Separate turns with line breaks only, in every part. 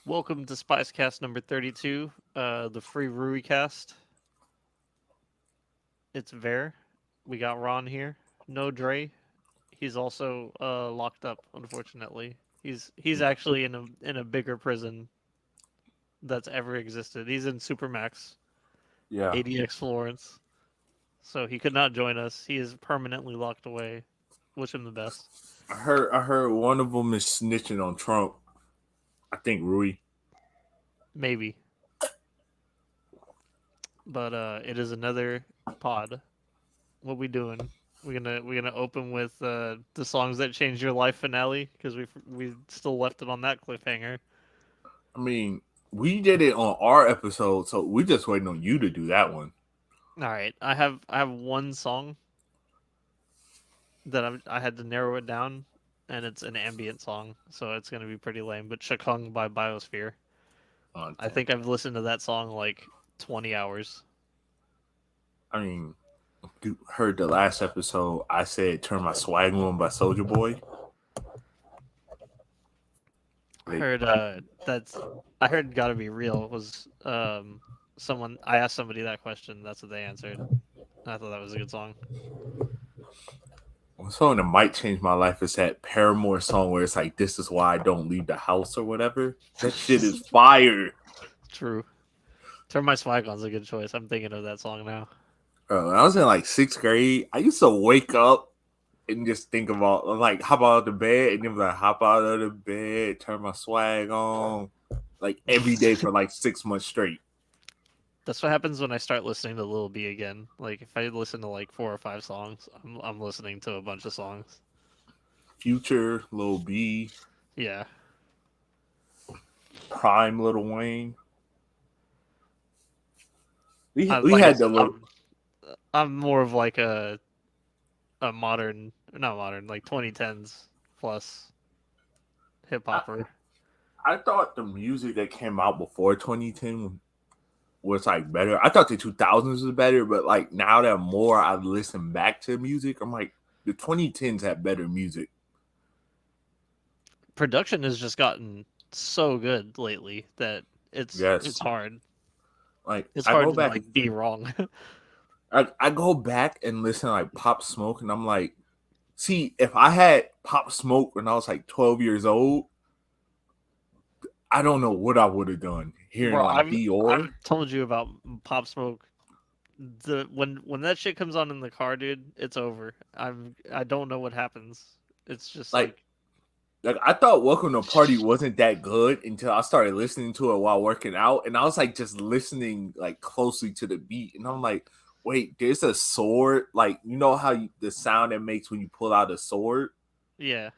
Welcome to SpiceCast number 32, the free RUI cast. It's Ver. We got Ron here. No Dre. He's also locked up, unfortunately. He's actually in a bigger prison that's ever existed. He's in Supermax,
Yeah,
ADX Florence. So he could not join us. He is permanently locked away. Wish him the best.
I heard one of them is snitching on Trump. I think Rui.
Maybe. But it is another pod. What we doing? We're gonna open with the songs that changed your life finale because we still left it on that cliffhanger.
I mean, we did it on our episode, so we just waiting on you to do that one.
All right, I have one song that I had to narrow it down, and it's an ambient song, so it's gonna be pretty lame. But Shakung by Biosphere. I
Content.
think I've listened to that song like 20 hours.
I mean, you heard the last episode. I said "Turn My Swag On" by Soldier Boy.
I
Like,
heard I heard "Gotta Be Real" was someone I asked somebody that question. That's what they answered. I thought that was a good song.
one song that might change my life is that Paramore song where it's like, "This is why I don't leave the house" or whatever. That shit is fire.
True. Turn My Swag On's a good choice. I'm thinking of that song now.
Bro, when I was in like sixth grade, I used to wake up and just think about like hop out of the bed and then like hop out of the bed, turn my swag on, like every day for like 6 months straight.
That's what happens when I start listening to Lil B again. Like if I listen to like 4 or 5 songs, I'm listening to a bunch of songs.
Future, Lil B,
Yeah,
Prime, Little Wayne. We
I
we
like I
had the
said,
little
I'm more of like a modern, not modern, like 2010s plus hip
I,
hopper.
I thought the music that came out before 2010 was like better. I thought the 2000s was better, but like now that more I listen back to music, I'm like the 2010s had better music.
Production has just gotten so good lately that it's
Yes.
hard.
Like
It's
I
hard
go
to
back
like be wrong.
I go back and listen to like Pop Smoke, and I'm like, see, if I had Pop Smoke when I was like 12 years old, I don't know what I would have done. Hearing
Bro,
like
I've
Dior,
told you about Pop Smoke. The when that shit comes on in the car, dude, it's over. I don't know what happens. It's just
like
like
like I thought Welcome to Party wasn't that good until I started listening to it while working out, and I was like just listening like closely to the beat, and I'm like, wait, there's a sword. Like you know how the sound it makes when you pull out a sword.
yeah.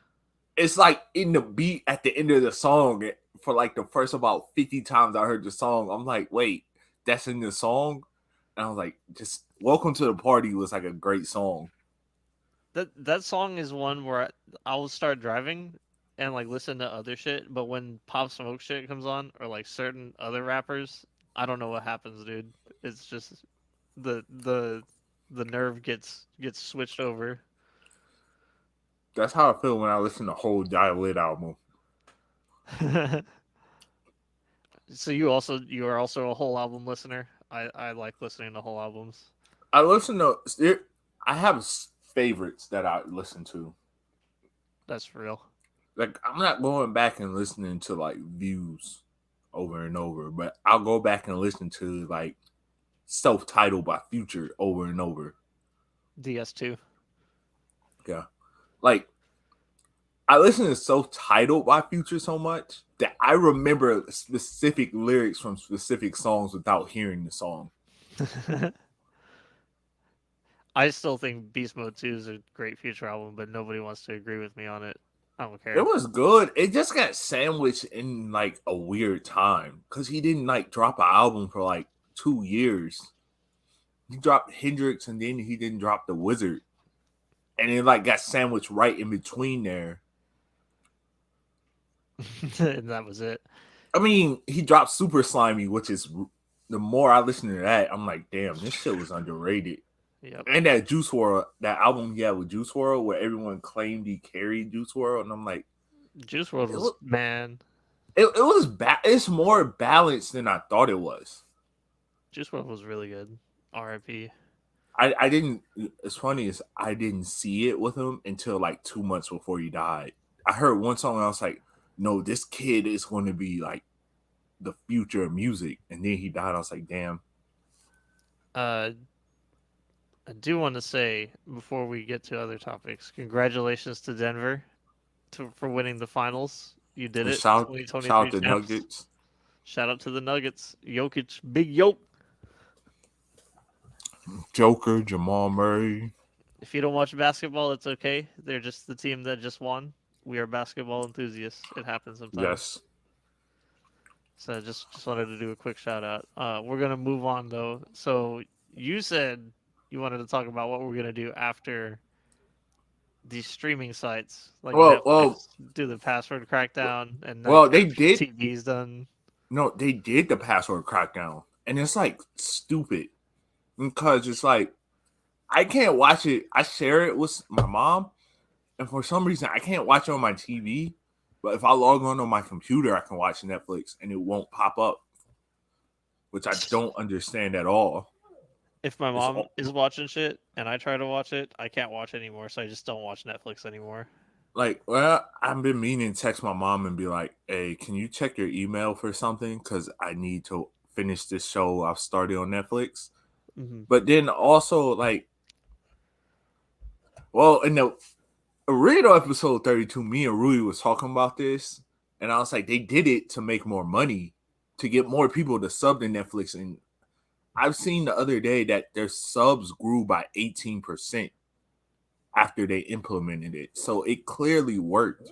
It's like in the beat at the end of the song for like the first about 50 times I heard the song. I'm like, wait, that's in the song? And I was like, just Welcome to the Party was like a great song.
That song is one where I'll start driving and like listen to other shit, but when Pop Smoke shit comes on or like certain other rappers, I don't know what happens, dude. It's just the the the nerve gets switched over.
That's how I feel when I listen to the whole Dial It album.
So you are also a whole album listener. I like listening to whole albums.
I listen to I have favorites that I listen to.
That's real.
Like I'm not going back and listening to like views over and over, but I'll go back and listen to like self-titled by Future over and over.
DS2.
Yeah. Like I listen to self-titled by Future so much that I remember specific lyrics from specific songs without hearing the song.
I still think Beast Mode 2 is a great future album, but nobody wants to agree with me on it. I don't
It
care.
was good. It just got sandwiched in like a weird time because he didn't like drop an album for like 2 years. He dropped Hendrix and then he didn't drop The Wizard, and it like got sandwiched right in between there.
And that was it.
I mean, he dropped Super Slimy, which is the more I listen to that, I'm like, damn, this shit was underrated.
Yep.
And that Juice World, that album he had with Juice World, where everyone claimed he carried Juice World, and I'm like,
Juice World
it
was
look,
man.
it was it's more balanced than I thought it was.
Juice WRLD was really good. R.I.P.
I didn't. It's funny is I didn't see it with him until like 2 months before he died. I heard one song and I was like, no, this kid is going to be like the future of music. And then he died. I was like, damn.
Uh, I do want to say before we get to other topics, congratulations to Denver for winning the finals. You did
And
it,
shout out
2023
to
champs.
Nuggets,
Shout out to the Nuggets. Jokic, big yoke.
Joker, Jamal Murray.
If you don't watch basketball, it's okay. They're just the team that just won. We are basketball enthusiasts. It happens sometimes.
Yes.
So just wanted to do a quick shout out. We're gonna move on though. So you said you wanted to talk about what we're gonna do after these streaming sites like
Well, well,
Netflix do the password crackdown and
well.
like
They
Apple
did.
TV's done.
No, they did the password crackdown, and it's like stupid because it's like I can't watch it. I share it with my mom, and for some reason I can't watch it on my TV. But if I log on my computer, I can watch Netflix, and it won't pop up, which I don't understand at all.
If my
It's
mom
all,
is watching shit and I try to watch it, I can't watch anymore. So I just don't watch Netflix anymore.
like, well, I've been meaning to text my mom and be like, "Hey, can you check your email for something? Because I need to finish this show I've started on Netflix."
Mm-hmm.
But then also, like, well, in the original episode 32, me and Rui was talking about this, and I was like, they did it to make more money, to get more people to sub to Netflix. And I've seen the other day that their subs grew by 18% after they implemented it. So it clearly worked.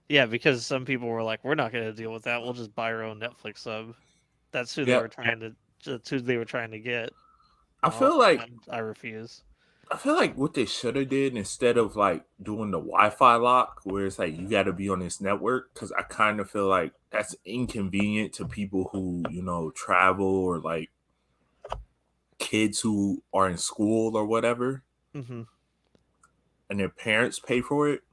Yeah, because some people were like, "We're not gonna deal with that. We'll just buy our own Netflix sub." That's who they
Yeah.
were trying to. That's who they were trying to get.
I
Oh,
feel like
I refuse.
I feel like what they should have did instead of like doing the Wi-Fi lock, where it's like you got to be on this network, because I kind of feel like that's inconvenient to people who travel, or like kids who are in school or whatever,
Mm-hmm.
and their parents pay for it.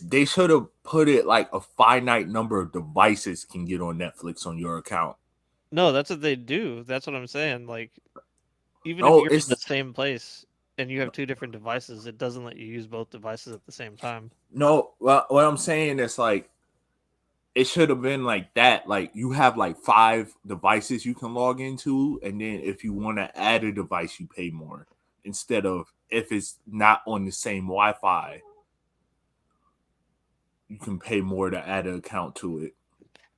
They should have put it like a finite number of devices can get on Netflix on your account.
No, that's what they do. That's what I'm saying. Like, even if
No,
you're in the
it's
same place and you have two different devices, it doesn't let you use both devices at the same time.
no. Well, what I'm saying is like it should have been like that. Like you have like 5 devices you can log into, and then if you want to add a device, you pay more. Instead of if it's not on the same Wi-Fi, you can pay more to add an account to it.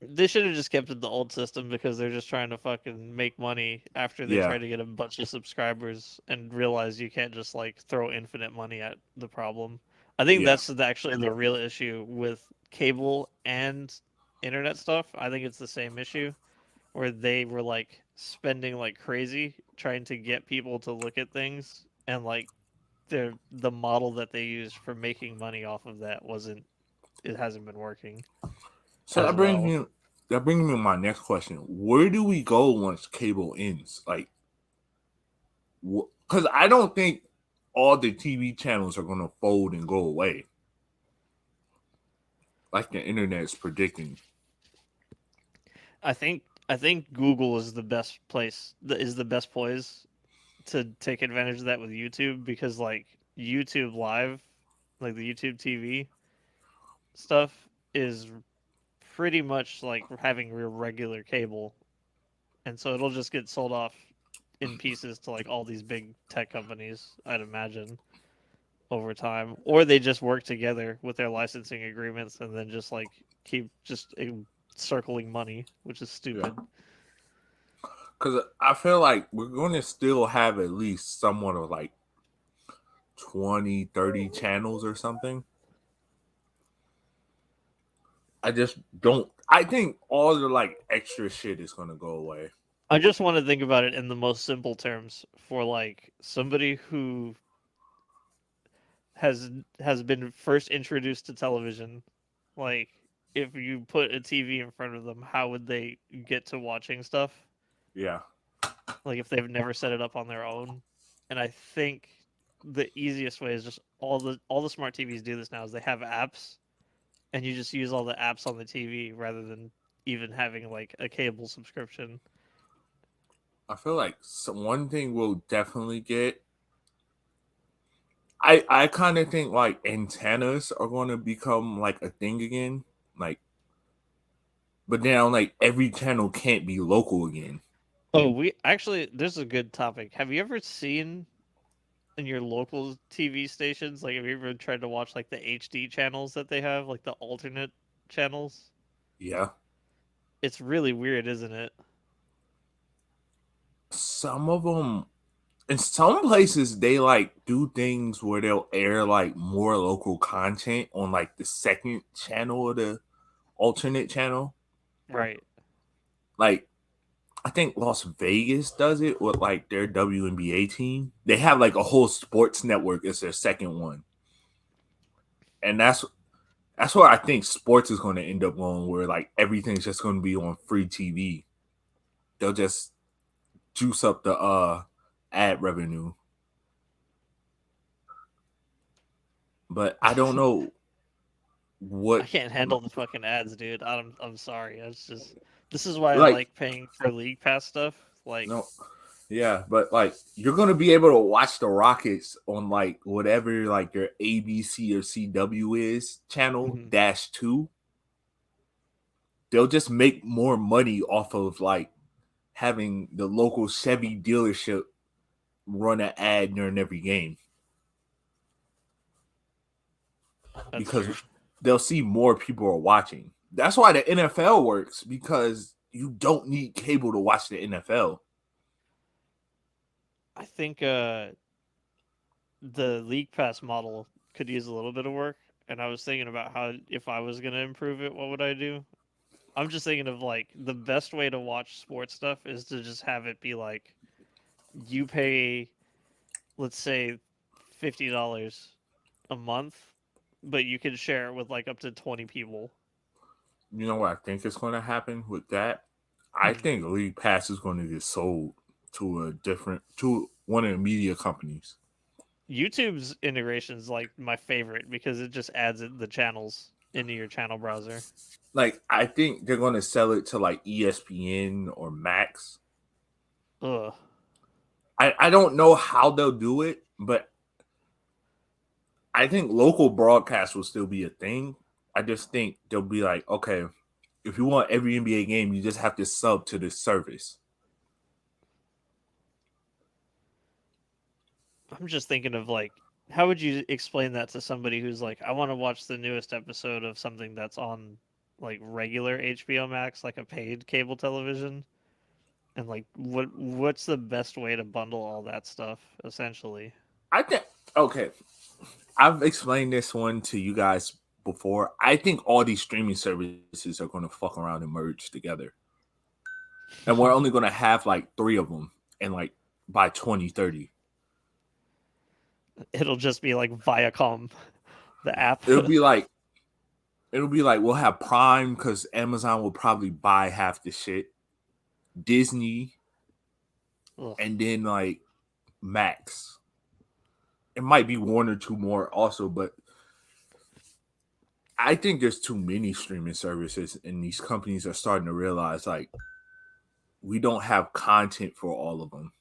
They should have just kept it the old system because they're just trying to fucking make money after they
Yeah,
try to get a bunch of subscribers and realize you can't just like throw infinite money at the problem. I think
yeah.
that's actually the real issue with cable and internet stuff. I think it's the same issue where they were like spending like crazy trying to get people to look at things and like the model that they used for making money off of that wasn't it hasn't been working
So
as well.
that brings me to my next question. Where do we go once cable ends? Like, because I don't think all the TV channels are going to fold and go away, like the internet is predicting.
I think Google is the best place is the best place to take advantage of that with YouTube because like YouTube Live, like the YouTube TV stuff is pretty much like having your regular cable, and so it'll just get sold off in pieces to like all these big tech companies, I'd imagine, over time, or they just work together with their licensing agreements and then just like keep just circling money, which is
Yeah.
stupid.
Because I feel like we're going to still have at least somewhat of like 20, 30 channels or something. I just don't. I think all the like extra shit is going to go away.
I just want to think about it in the most simple terms for like somebody who has been first introduced to television. Like if you put a TV in front of them, how would they get to watching stuff?
Yeah.
Like if they've never set it up on their own. And I think the easiest way is just all the smart TVs do this now is they have apps and you just use all the apps on the TV rather than even having like a cable subscription.
I feel like one thing we'll definitely get. I kind of think like antennas are going to become like a thing again. Like, but now like every channel can't be local again.
Oh, we actually, there's a good topic. Have you ever seen in your local TV stations, like have you ever tried to watch like the HD channels that they have, like the alternate channels?
Yeah.
It's really weird, isn't it?
Some of them in some places they like do things where they'll air like more local content on like the second channel or the alternate channel.
Right.
Like I think Las Vegas does it with like their WNBA team. They have like a whole sports network as their second one. And that's where I think sports is going to end up going, where like everything's just going to be on free TV. They'll just juice up the ad revenue. But I don't know
I
what
can't handle the fucking ads, dude. I'm sorry. It's just this is why I
like
like paying for League Pass stuff. Like,
no. Yeah, but like you're gonna be able to watch the Rockets on like whatever like your ABC or CW is channel
mhm.
-2. They'll just make more money off of like having the local Chevy dealership run an ad during every game
That's
because
true.
they'll see more people are watching. That's why the NFL works, because you don't need cable to watch the NFL.
I think the League Pass model could use a little bit of work, and I was thinking about how if I was gonna improve it, what would I do? I'm just thinking of like the best way to watch sports stuff is to just have it be like you pay, let's say, $50 a month, but you can share it with like up to 20 people.
You know what I think is going to happen with that? I
Hmm.
think League Pass is going to get sold to one of the media companies.
YouTube's integration is like my favorite because it just adds the channels into your channel browser.
Like I think they're going to sell it to like ESPN or Max.
Ugh.
I don't know how they'll do it, but I think local broadcast will still be a thing. I just think they'll be like, okay, if you want every NBA game, you just have to sub to this service.
I'm just thinking of like, how would you explain that to somebody who's like, I want to watch the newest episode of something that's on like regular HBO Max, like a paid cable television, and like, what's the best way to bundle all that stuff? Essentially,
I think okay, I've explained this one to you guys before. I think all these streaming services are going to fuck around and merge together, and we're only going to have like 3 of them, and like by 2030,
it'll just be like Viacom, the app.
it'll be like we'll have Prime because Amazon will probably buy half the shit, Disney,
Ugh.
and then like Max. It might be one or two more also, but I think there's too many streaming services, and these companies are starting to realize like we don't have content for all of them.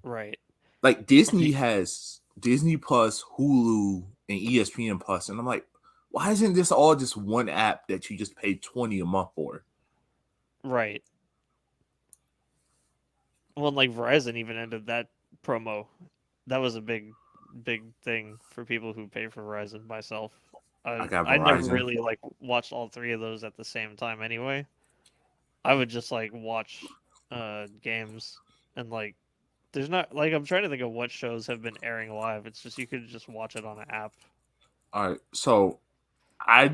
Right.
Like Disney has Disney Plus, Hulu, and ESPN Plus, and I'm like, why isn't this all just one app that you just pay 20 a month for?
Right. Well, like Verizon even ended that promo. That was a big thing for people who pay for Verizon. Myself,
I
I
got
I never
Verizon.
really like watched all three of those at the same time. Anyway, I would just like watch games and like there's not like I'm trying to think of what shows have been airing live. It's just you could just watch it on an app.
All right, so I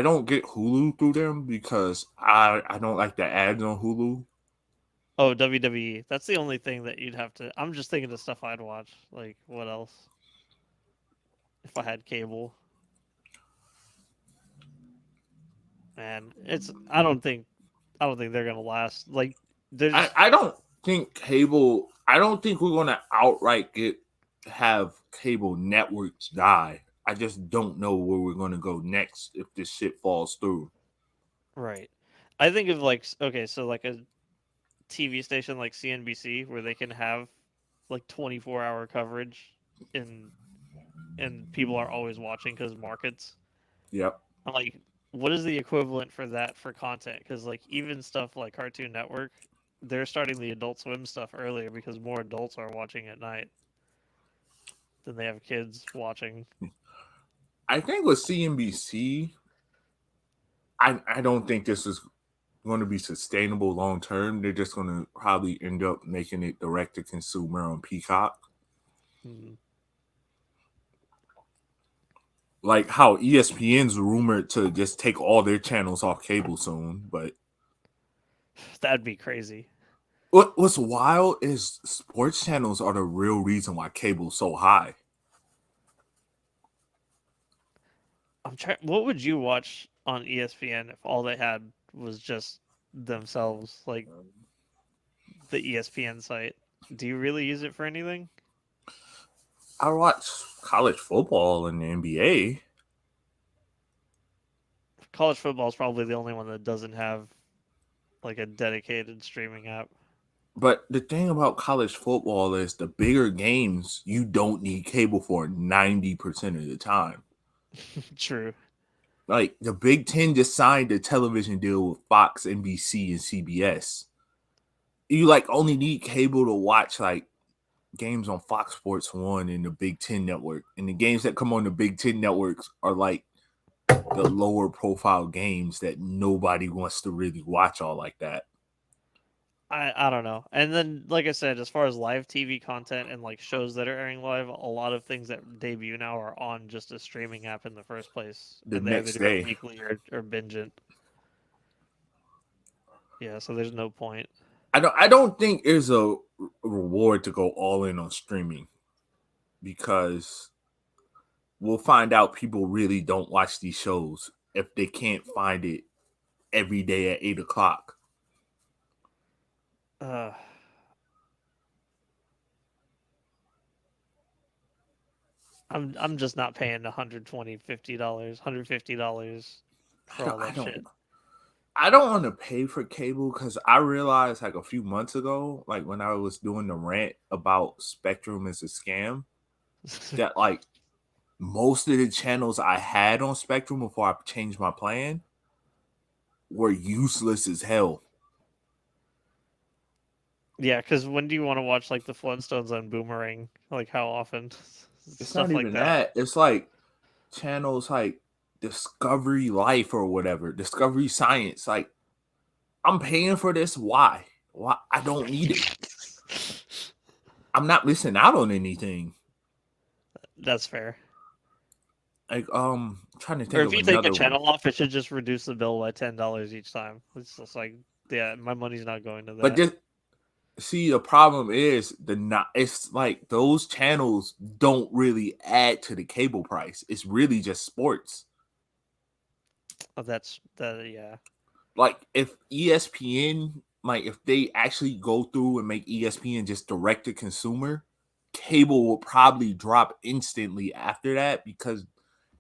don't get Hulu through them because I don't like the ads on Hulu.
Oh, WWE. That's the only thing that you'd have to. I'm just thinking of stuff I'd watch. Like what else? If I had cable, and it's I don't think they're gonna last. Like there's
I don't think cable. I don't think we're gonna outright have cable networks die. I just don't know where we're gonna go next if this shit falls through.
Right. I think of like okay, so like a TV station like CNBC where they can have like 24-hour coverage and people are always watching because markets.
Yep.
I'm like, what is the equivalent for that for content? Because like even stuff like Cartoon Network, they're starting the Adult Swim stuff earlier because more adults are watching at night than they have kids watching.
I think with CNBC, I don't think this is going to be sustainable long term. They're just going to probably end up making it direct to consumer on Peacock.
Hmm.
Like how ESPN's rumored to just take all their channels off cable soon. But
That'd be crazy.
what's wild is sports channels are the real reason why cable's so high.
I'm trying. What would you watch on ESPN if all they had was just themselves, like the ESPN site? Do you really use it for anything?
I watch college football and the NBA.
College football is probably the only one that doesn't have like a dedicated streaming app.
But the thing about college football is the bigger games you don't need cable for 90% of the time.
True.
Like the Big Ten just signed a television deal with Fox, NBC, and CBS. You like only need cable to watch like games on Fox Sports One and the Big Ten network. And the games that come on the Big Ten networks are like the lower profile games that nobody wants to really watch all like that.
I don't know. And then, like I said, as far as live TV content and like shows that are airing live, a lot of things that debut now are on just a streaming app in the first place,
The
and they either
next
do it
day,
weekly or binge it. Yeah, so there's no point.
I don't think there's a reward to go all in on streaming because we'll find out people really don't watch these shows if they can't find it every day at 8 o'clock.
Uh, I'm just not paying 120, $50, $150
I
for
don't
all
I
that
don't
shit.
I don't want to pay for cable because I realized like a few months ago, like when I was doing the rant about Spectrum as a scam, that like most of the channels I had on Spectrum before I changed my plan were useless as hell.
Yeah, because when do you want to watch like the Flintstones on Boomerang? Like how often?
It's not
Stuff like
even
that.
that. It's like channels like Discovery Life or whatever, Discovery Science. Like I'm paying for this. Why? Why? I don't need it. I'm not missing out on anything.
That's fair.
Like I'm trying to
Or
think
if
of
you take a
another one.
channel off, it should just reduce the bill by $10 each time. It's just like, yeah, my money's not going to
But
that.
just see the problem is the not. It's like those channels don't really add to the cable price. It's really just sports.
Oh, that's that. Yeah,
Like if ESPN, like if they actually go through and make ESPN just direct to consumer, cable will probably drop instantly after that because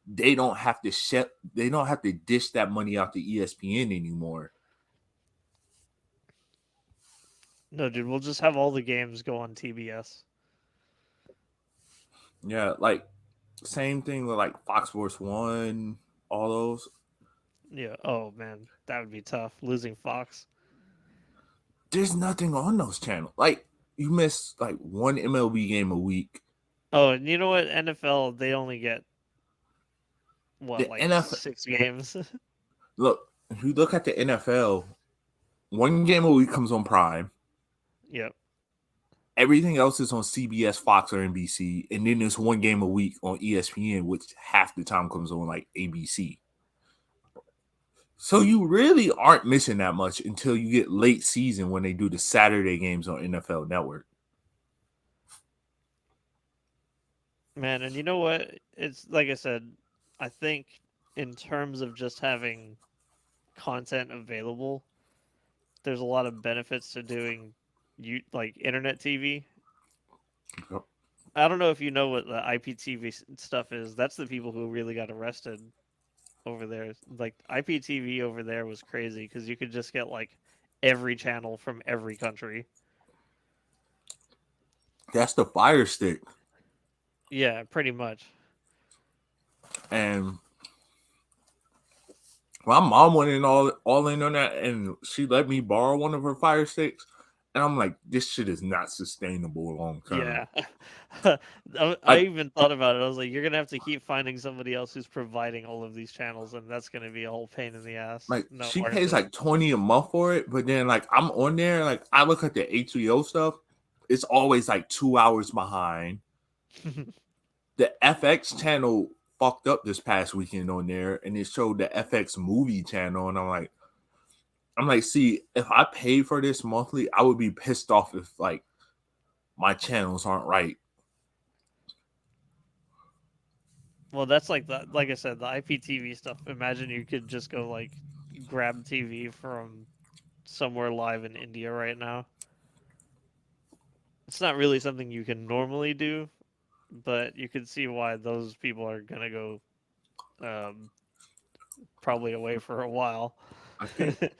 they don't have to dish that money out to ESPN anymore.
no, dude, we'll just have all the games go on TBS.
Yeah, like same thing with like Fox Sports One, all those.
Yeah. Oh man, that would be tough losing Fox.
There's nothing on those channels. Like you miss like one MLB game a week.
Oh, and you know what? NFL they only get what
The
like
NFL
6 games.
look, if you look at the NFL, one game a week comes on Prime.
Yep.
Everything else is on CBS, Fox, or NBC, and then there's one game a week on ESPN, which half the time comes on like ABC. So you really aren't missing that much until you get late season when they do the Saturday games on NFL Network.
Man, and you know what? It's like I said, I think in terms of just having content available, there's a lot of benefits to doing you like internet TV. I don't know if you know what the IPTV stuff is. That's the people who really got arrested over there. Like IPTV over there was crazy because you could just get like every channel from every country.
That's the Fire Stick.
Yeah, pretty much.
And my mom went in all in on that, and she let me borrow one of her Fire Sticks. And I'm like, this shit is not sustainable long term.
Yeah. I
Like,
even thought about it. I was like, you're gonna have to keep finding somebody else who's providing all of these channels, and that's gonna be a whole pain in the ass.
like
Not
she
worth
pays
it.
like 20 a month for it, but then like I'm on there, like I look at the HBO stuff, it's always like 2 hours behind. The FX channel fucked up this past weekend on there, and it showed the FX movie channel, and I'm like, see, if I paid for this monthly, I would be pissed off if like my channels aren't right.
Well, that's like like I said, the IPTV stuff. Imagine you could just go like grab TV from somewhere live in India right now. It's not really something you can normally do, but you can see why those people are gonna go um, probably away for a while.
I think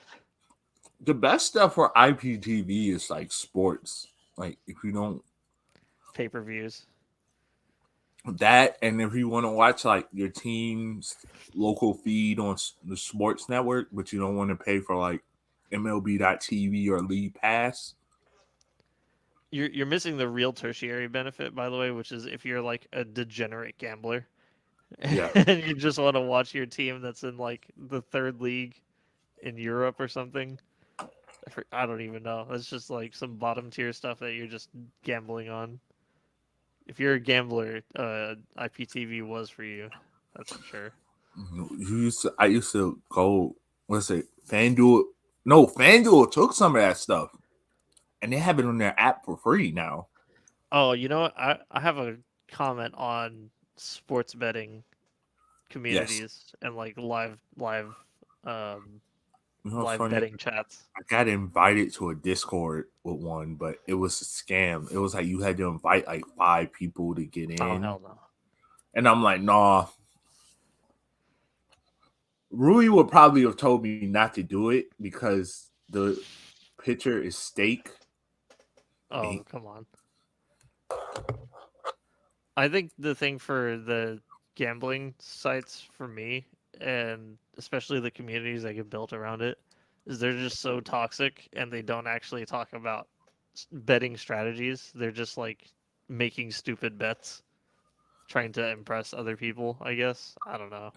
the best stuff for IPTV is like sports. Like if you don't
Pay per views.
that, and if you want to watch like your team's local feed on the sports network, but you don't want to pay for like MLB.TV or League Pass.
You're missing the real tertiary benefit, by the way, which is if you're like a degenerate gambler
Yeah,
and you just want to watch your team that's in like the third league in Europe or something. I don't even know. That's just like some bottom tier stuff that you're just gambling on. If you're a gambler, IPTV was for you. That's for sure.
I used to go. What's it? FanDuel. No, FanDuel took some of that stuff, and they have it on their app for free now.
Oh, you know what? I have a comment on sports betting
Yes.
communities and like um
You know what's
live
funny?
betting chats.
I got invited to a Discord with one, but it was a scam. It was like you had to invite like 5 people to get
Oh
in.
hell no.
And I'm like, nah. Rui would probably have told me not to do it because the picture is steak.
Oh come on. I think the thing for the gambling sites for me, and especially the communities that get built around it, is they're just so toxic and they don't actually talk about betting strategies. They're just like making stupid bets, trying to impress other people, I guess. I don't know.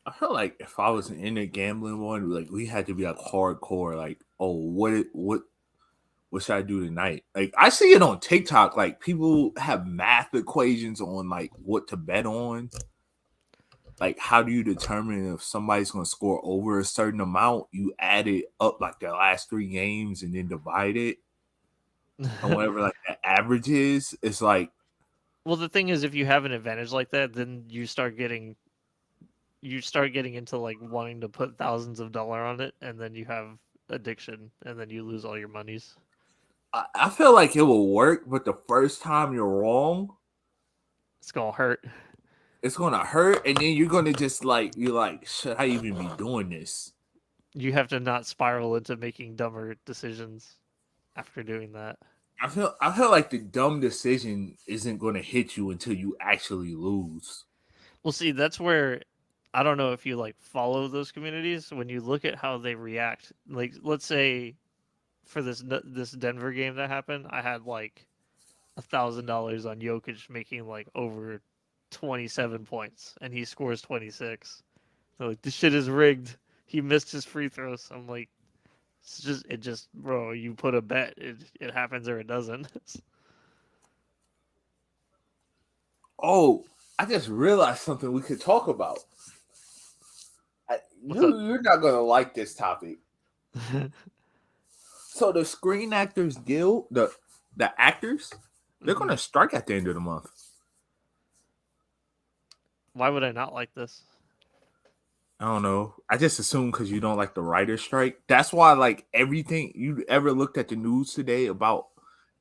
I feel like if I was in a gambling one, like we had to be like hardcore, like, oh, what should I do tonight? Like I see it on TikTok, like people have math equations on like what to bet on. Like how do you determine if somebody's gonna score over a certain amount? You add it up like the last 3 games and then divide it. And whatever like the average is, it's like
Well, the thing is, if you have an advantage like that, then you start getting into like wanting to put thousands of dollars on it, and then you have addiction, and then you lose all your monies.
I feel like it will work, but the first time you're wrong,
It's gonna hurt.
it's gonna hurt, and then you're gonna just like you're like, should I even be doing this?
You have to not spiral into making dumber decisions after doing that.
I feel like the dumb decision isn't gonna hit you until you actually lose.
Well, see, that's where I don't know if you like follow those communities when you look at how they react. Like, let's say for this Denver game that happened, I had like $1,000 on Jokic making like over 27 points, and he scores 26. They're like, this shit is rigged. He missed his free throws. I'm like, it just, bro. You put a bet, it happens or it doesn't.
Oh, I just realized something we could talk about.
What's up?
You're not gonna like this topic. So the Screen Actors Guild, the actors, they're
Mhm.
gonna strike at the end of the month.
Why would I not like this?
I don't know. I just assume because you don't like the writer's strike. That's why, like everything you ever looked at the news today about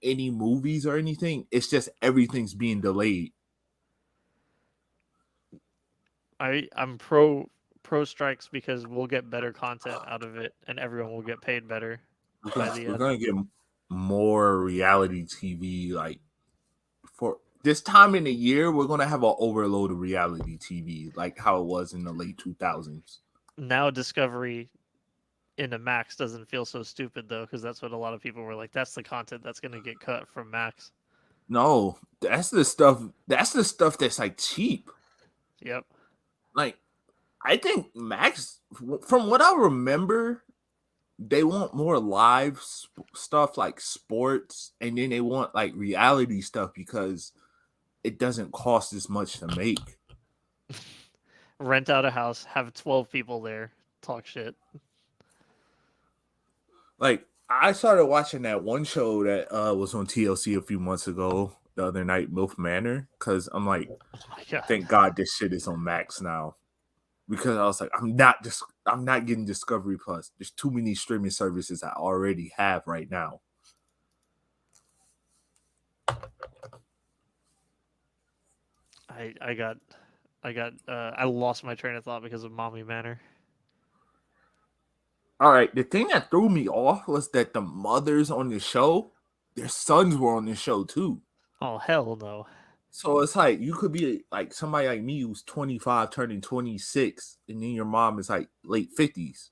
any movies or anything. It's just everything's being delayed.
I'm pro strikes because we'll get better content out of it, and everyone will get paid better by the
We're
end.
gonna get more reality TV. Like for this time in the year, we're gonna have an overload of reality TV, like how it was in the late 2000s.
Now Discovery into Max doesn't feel so stupid though, because that's what a lot of people were like. That's the content that's going to get cut from Max.
No, that's the stuff. That's the stuff that's like cheap.
Yep.
Like I think Max, from what I remember, they want more live stuff like sports, and then they want like reality stuff because it doesn't cost as much to make.
Rent out a house, have 12 people there, talk shit.
Like I started watching that one show that was on TLC a few months ago, the other night, MILF Manor, because I'm like,
Oh my god.
thank God this shit is on Max now. Because I was like, I'm not getting Discovery Plus. There's too many streaming services I already have right now.
I lost my train of thought because of Mommy Manor.
All right, the thing that threw me off was that the mothers on the show, their sons were on the show too.
Oh hell no.
So it's like you could be like somebody like me who's 25 turning 26, and then your mom is like late 50s.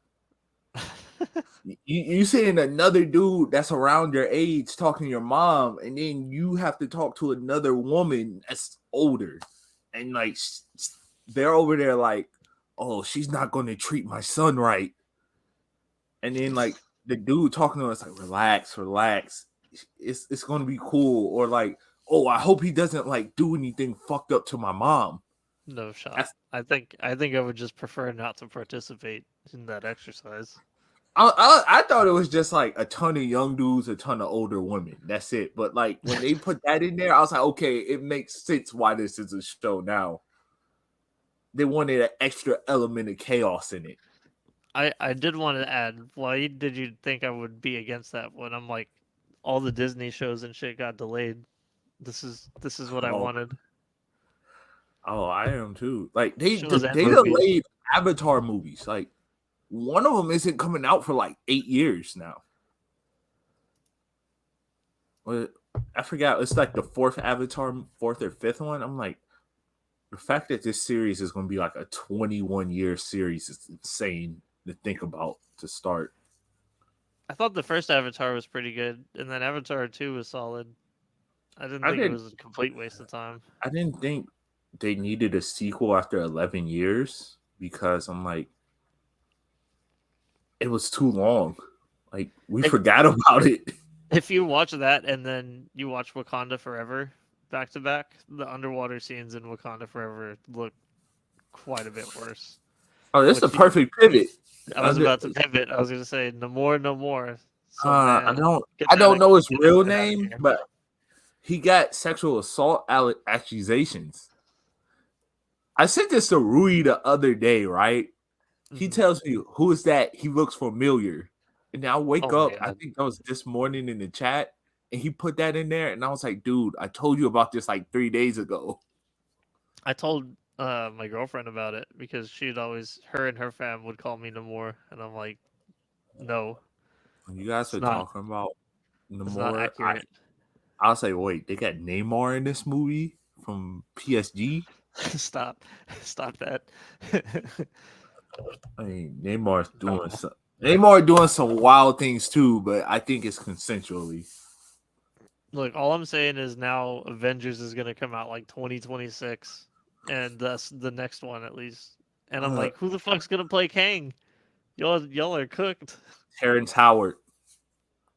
You seeing another dude that's around your age talking to your mom, and then you have to talk to another woman that's older, and like they're over there like, oh, she's not going to treat my son right, and then like the dude talking to us like, relax, it's going to be cool, or like, oh, I hope he doesn't like do anything fucked up to my mom.
No shot.
That's,
I think I would just prefer not to participate in that exercise.
I thought it was just like a ton of young dudes, a ton of older women. That's it. But like when they put that in there, I was like, okay, it makes sense why this is a show now. They wanted an extra element of chaos in it.
I did want to add, why did you think I would be against that when I'm like, all the Disney shows and shit got delayed? This is what I
Oh,
wanted.
I am too. Like they
Shows and
they
movies.
delayed Avatar movies. Like one of them isn't coming out for like 8 years now. I forgot. It's like the fourth Avatar, fourth or fifth one. I'm like, the fact that this series is going to be like a 21-year series is insane to think about to start.
I thought the first Avatar was pretty good, and then Avatar 2 was solid. I didn't
I
think it
didn't.
was a complete waste of time.
I didn't think they needed a sequel after 11 years because I'm like, it was too long. Like we forgot about it.
If you watch that and then you watch Wakanda Forever back to back, the underwater scenes in Wakanda Forever look quite a bit worse.
Oh, this is a
Which
perfect pivot.
I was about to pivot. I was going to say no more, no more. So
I
man,
don't know his real
get out of
name,
here.
but he got sexual assault accusations. I sent this to Rui the other day, right? He tells me, who is that? He looks familiar. And I wake
Oh my
up, I
god!
think that was this morning in the chat, and he put that in there, and I was like, dude, I told you about this like 3 days ago.
I told my girlfriend about it because she'd always, her and her fam would call me Namor, and I'm like, no,
When you guys
it's
are
not.
talking about
It's not
Namor,
accurate.
I was like, wait, they got Neymar in this movie from PSG?
Stop, stop that.
I mean, Neymar's doing
No.
some Neymar doing some wild things too, but I think it's consensually.
Look, all I'm saying is now Avengers is gonna come out like 2026, and that's the next one at least. And I'm
Uh,
like, who the fuck's gonna play Kang? Y'all are cooked.
Terrence Howard.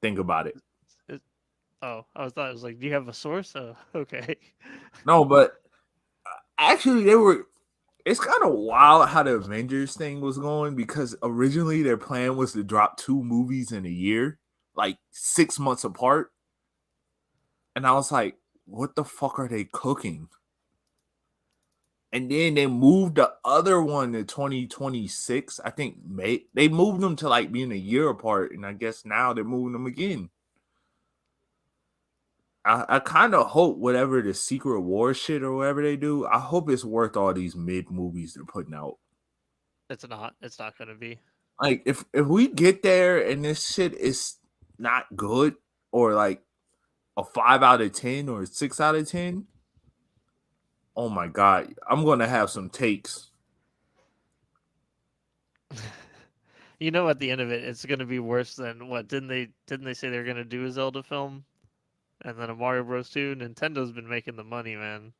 Think about it.
Oh, I thought it was like, do you have a source? Oh, okay.
No, but actually, they were. It's kind of wild how the Avengers thing was going because originally their plan was to drop 2 movies in a year, like 6 months apart. And I was like, what the fuck are they cooking? And then they moved the other one to 2026. I think they moved them to like being a year apart. And I guess now they're moving them again. I kind of hope whatever the Secret War shit or whatever they do, I hope it's worth all these mid movies they're putting out.
It's not. It's not gonna be.
Like if we get there and this shit is not good or like a 5 out of 10 or a 6 out of 10, oh my god, I'm gonna have some takes.
You know, at the end of it, it's gonna be worse than what? Didn't they say they're gonna do a Zelda film and then a Mario Bros. 2? Nintendo's been making the money, man.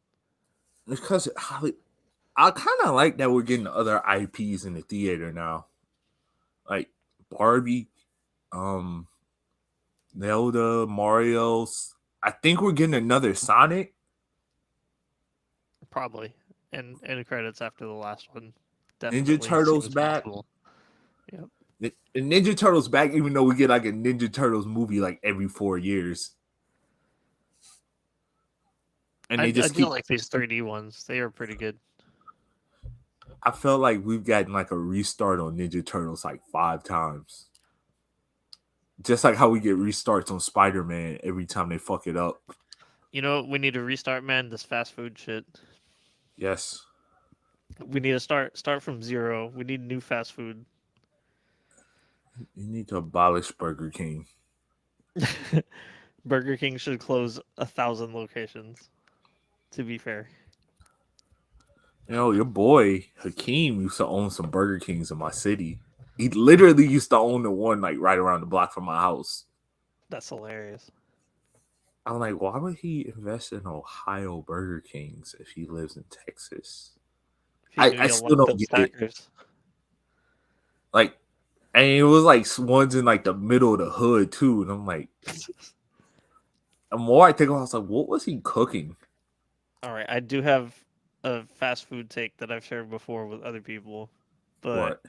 Because I kind of like that we're getting other IPs in the theater now, like Barbie, um, Zelda, Mario's. I think we're getting another Sonic.
Probably. And credits after the last one.
Ninja
Definitely
Turtles
seems
back.
possible. Yep.
The Ninja Turtles back, even though we get like a Ninja Turtles movie like every 4 years, and they
I
just
do
keep.
like these 3D ones. They are pretty good.
I felt like we've gotten like a restart on Ninja Turtles like 5 times. Just like how we get restarts on Spider Man every time they fuck it up.
You know, we need to restart, man. This fast food shit.
Yes.
We need to start from zero. We need new fast food.
You need to abolish Burger King.
Burger King should close 1,000 locations. To be fair,
You know, your boy Hakeem used to own some Burger Kings in my city. He literally used to own the one like right around the block from my house.
that's hilarious.
I'm like, why would he invest in Ohio Burger Kings if he lives in Texas?
If you knew
I
you
still
liked
don't
them
get it.
stackers,
Like, and it was like ones in like the middle of the hood too. And I'm like, the more I think about it, I was like, what was he cooking?
all right. I do have a fast food take that I've shared before with other people, but
What?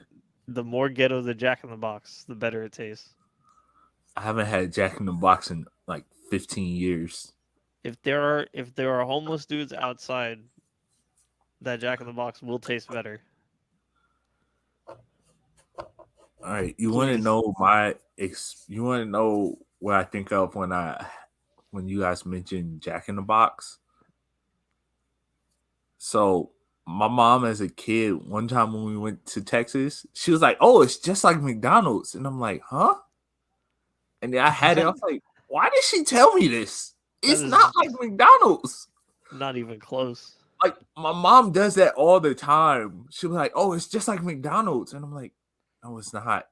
the more ghetto the Jack in the Box, the better it tastes.
I haven't had Jack in the Box in like 15 years.
If there are homeless dudes outside, that Jack in the Box will taste better.
All right, you want to
Please.
know you want to know what I think of when you guys mentioned Jack in the Box? So my mom as a kid, one time when we went to Texas, she was like, "Oh, it's just like McDonald's," and I'm like, "Huh?" And then I had it. I was like, "Why did she tell me this?
That
It's not
is
like McDonald's."
not even close.
Like my mom does that all the time. She'll be like, "Oh, it's just like McDonald's," and I'm like, "No, it's not."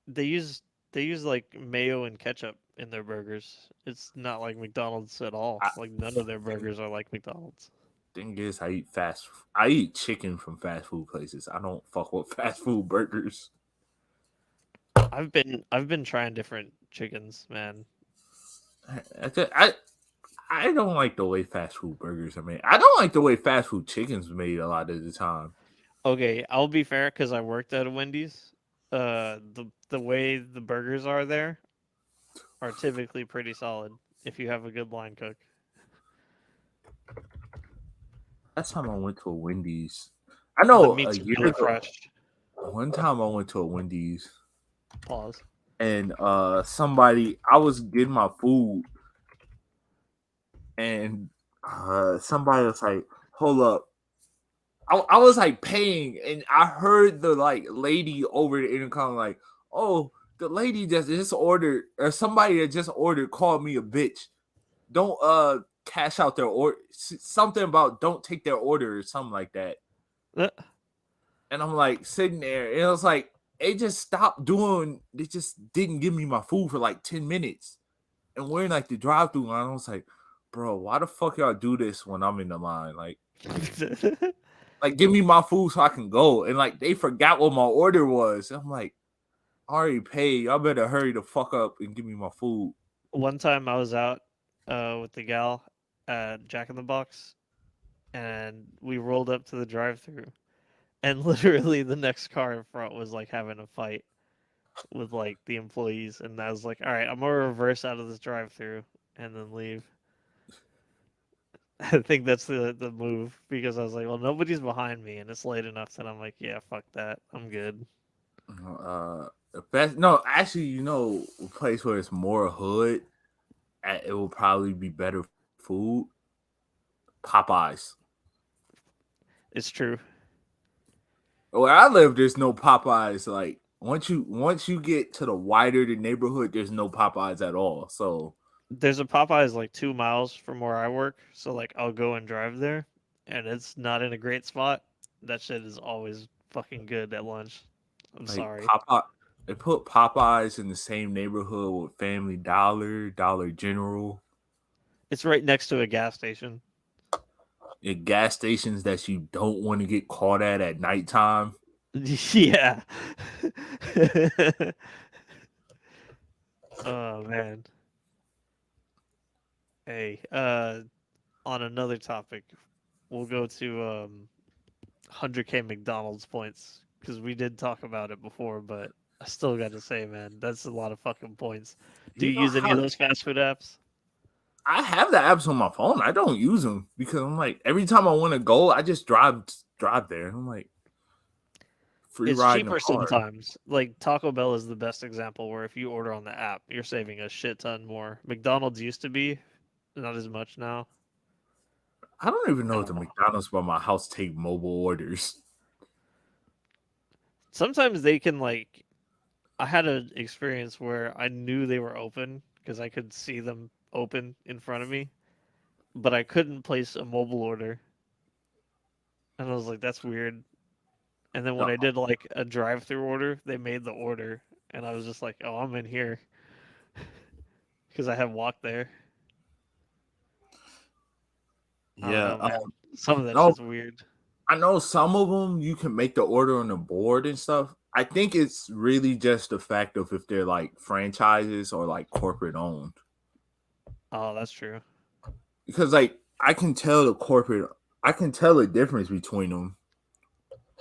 They use they use like mayo and ketchup in their burgers. It's not like McDonald's at all.
I,
Like none of their burgers are like McDonald's.
thing is, I eat chicken from fast food places. I don't fuck with fast food burgers.
I've been trying different chickens, man.
I, I don't like the way fast food burgers are made. I don't like the way fast food chicken's made a lot of the time.
Okay, I'll be fair because I worked at a Wendy's. The way the burgers are there are typically pretty solid if you have a good line cook.
Last time I went to a Wendy's, I
The
know a
meat's
year
really
ago.
fresh.
One time I went to a Wendy's
Pause.
and somebody I was getting my food and somebody was like, "Hold up." I was like paying and I heard the like lady over the intercom like, "Oh, the lady that just ordered or somebody that just ordered called me a bitch. Don't cash out their order. Something about don't take their order or something like that."
Uh,
And I'm like sitting there, and it was like they just stopped doing. They just didn't give me my food for like 10 minutes, and we're in like the drive-through line. I was like, "Bro, why the fuck y'all do this when I'm in the line? Like give me my food so I can go." And like they forgot what my order was. I'm like, "I already paid. Y'all better hurry the fuck up and give me my food."
One time I was out with the gal at Jack in the Box, and we rolled up to the drive-through, and literally the next car in front was like having a fight with like the employees, and I was like, all right, I'm gonna reverse out of this drive-through and then leave. I think that's the move because I was like, well, nobody's behind me, and it's late enough that I'm like, yeah, fuck that, I'm good.
The best, no, actually, a place where it's more hood. it will probably be better food. Popeyes.
It's true.
Where I live, there's no Popeyes. Like once you get to the wider the neighborhood, there's no Popeyes at all. So
There's a Popeyes like 2 miles from where I work, so like I'll go and drive there, and it's not in a great spot. That shit is always fucking good at lunch. I'm
like
sorry.
Popeye, they put Popeyes in the same neighborhood with Family Dollar, Dollar General,
It's right next to a gas station.
and gas stations that you don't want to get caught at nighttime.
Yeah. Oh man. Hey, on another topic, we'll go to 100K McDonald's points because we did talk about it before, but I still got to say, man, that's a lot of fucking points. Do
You
you
know
use any of
how
those fast food apps?
I have the apps on my phone. I don't use them because I'm like every time I want to go, I just drive there. I'm like free
It's
ride in the
cheaper
car.
sometimes. Like Taco Bell is the best example where if you order on the app, you're saving a shit ton more. McDonald's used to be, not as much now.
I don't even
I
know if
don't
the
know.
McDonald's by my house take mobile orders.
Sometimes they can like I had an experience where I knew they were open because I could see them open in front of me, but I couldn't place a mobile order. And I was like, that's weird. And then when
The-
I did like a drive-through order, they made the order, and I was just like, oh, I'm in here because I have walked there. I don't
Yeah.
know, man. Some of that
No,
shit's weird.
I know some of them you can make the order on the board and stuff. I think it's really just the fact of if they're like franchises or like corporate owned.
Oh, that's true.
Because like I can tell the difference between them.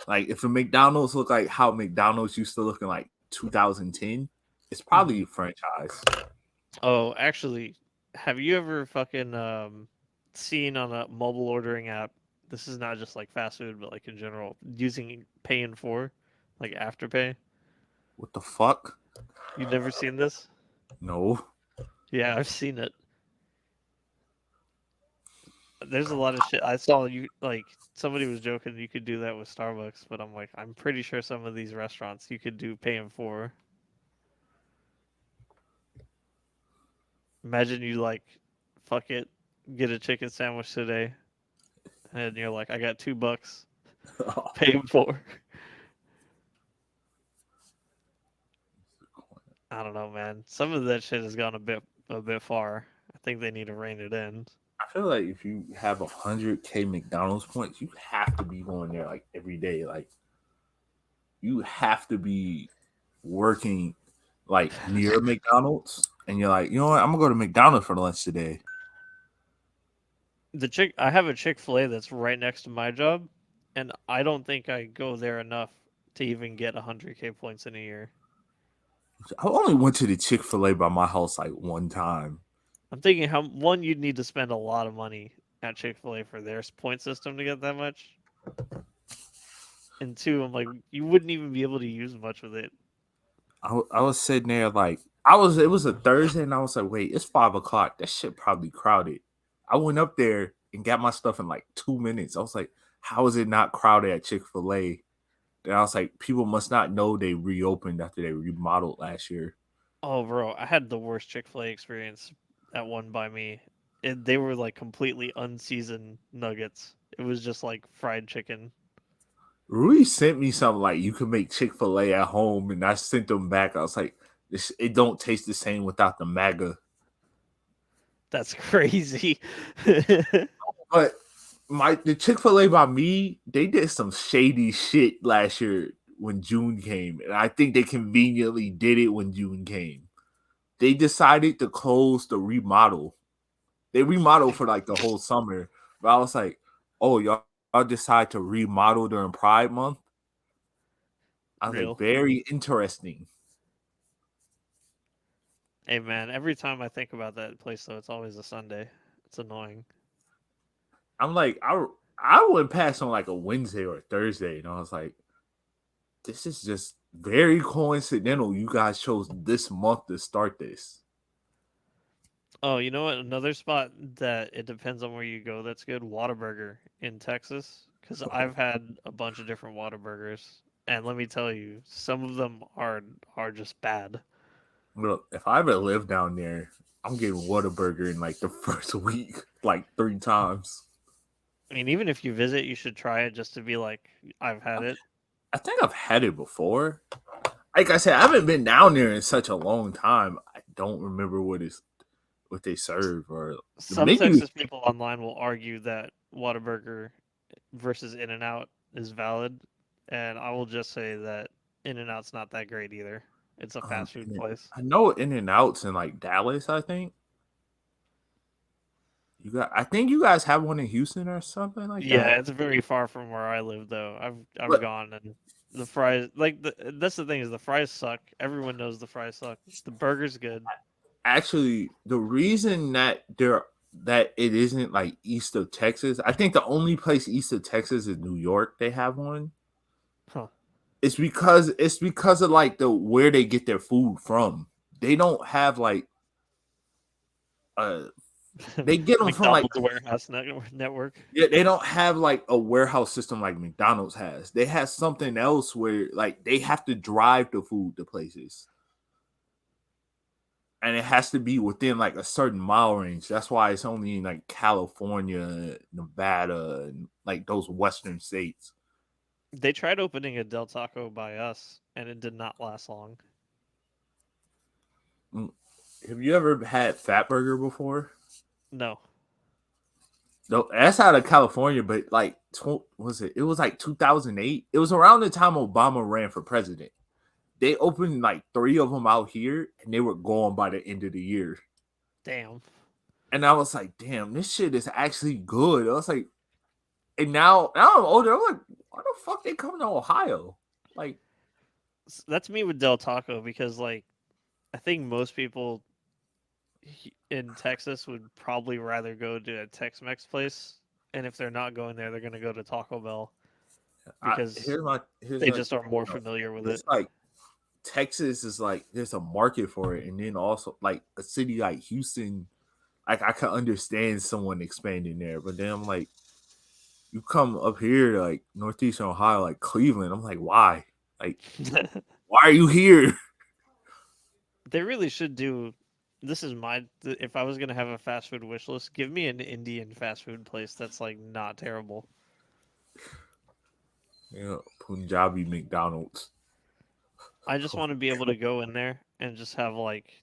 Like if a McDonald's look like how McDonald's used to look in like 2010, it's
Hmm.
probably a franchise.
Oh, actually, have you ever fucking seen on a mobile ordering app? This is not just like fast food, but like in general, using pay in four, like Afterpay.
What the fuck?
You've never seen this?
No.
Yeah, I've seen it. There's a lot of shit. I saw you like somebody was joking you could do that with Starbucks, but I'm like, I'm pretty sure some of these restaurants you could do pay in four. Imagine you like, fuck it, get a chicken sandwich today, and you're like, I got $2, pay in four. I don't know, man. Some of that shit has gone a bit far. I think they need to rein it in.
I feel like if you have 100K McDonald's points, you have to be going there like every day. Like you have to be working like near McDonald's, and you're like, you know what? I'm gonna go to McDonald's for lunch today.
I have a Chick-fil-A that's right next to my job, and I don't think I go there enough to even get 100K points in a year.
I only went to the Chick-fil-A by my house like one time.
I'm thinking how one you'd need to spend a lot of money at Chick-fil-A for their point system to get that much, and two, I'm like you wouldn't even be able to use much with it.
I was sitting there like I was. It was a Thursday, and I was like, wait, it's 5 o'clock. That shit probably crowded. I went up there and got my stuff in like 2 minutes. I was like, how is it not crowded at Chick-fil-A? And I was like, people must not know they reopened after they remodeled last year.
Oh, bro, I had the worst Chick-fil-A experience at one by me. They were like completely unseasoned nuggets. It was just like fried chicken.
Rui sent me something like you can make Chick-fil-A at home, and I sent them back. I was like, this it don't taste the same without the MAGA.
That's crazy.
But the Chick-fil-A by me, they did some shady shit last year when June came. And I think they conveniently did it when June came. They decided to close the remodel. They remodeled for like the whole summer. But I was like, oh, y'all decide to remodel during Pride Month? I was like,
Real.
very interesting.
Hey man, every time I think about that place though, it's always a Sunday. It's annoying.
I'm like, I went past on like a Wednesday or a Thursday, and I was like, this is just very coincidental. You guys chose this month to start this.
Oh, you know what? Another spot that it depends on where you go that's good, Whataburger in Texas. Because I've had a bunch of different Whataburgers, and let me tell you, some of them are just bad.
Look, if I ever live down there, I'm getting Whataburger in like the first week, like 3 times.
I mean, even if you visit, you should try it just to be like, I've had it.
I think I've had it before. Like I said, I haven't been down there in such a long time. I don't remember what they serve or the
Some
menu.
Texas people online will argue that Whataburger versus In and Out is valid, and I will just say that In and Out's not that great either. It's a fast food place.
I know In and Outs in like Dallas. I think you got. I think you guys have one in Houston or something like that.
Yeah, it's very far from where I live though. I've
But
gone and the fries that's the thing is the fries suck. Everyone knows the fries suck. The burger's good.
actually, the reason that it isn't like east of Texas, I think the only place east of Texas is New York. They have one.
Huh.
It's because of like the where they get their food from. They don't have like uh they get them from like
McDonald's warehouse network.
yeah, they don't have like a warehouse system like McDonald's has. They have something else where like they have to drive the food to places. And it has to be within like a certain mile range. That's why it's only in like California, Nevada, and like those western states.
They tried opening a Del Taco by us and it did not last long.
Mm. Have you ever had Fat Burger before?
No.
No, that's out of California, but like, was it? It was like 2008. It was around the time Obama ran for president. They opened like 3 of them out here, and they were gone by the end of the year.
Damn.
And I was like, damn, this shit is actually good. I was like, and now I'm older. I'm like, why the fuck they coming to Ohio? Like,
That's me with Del Taco because like I think most people in Texas would probably rather go to a Tex-Mex place, and if they're not going there, they're going to go to Taco Bell because
here's
they
my
just are more familiar with it.
it's like Texas is like there's a market for it, and then also like a city like Houston, like I can understand someone expanding there, but then I'm like, you come up here like Northeastern Ohio, like Cleveland, I'm like, why? Like, why are you here?
They really should do. This is my. If I was gonna have a fast food wish list, give me an Indian fast food place that's like not terrible.
You know, Punjabi McDonald's.
I just want to be able to go in there and just have like.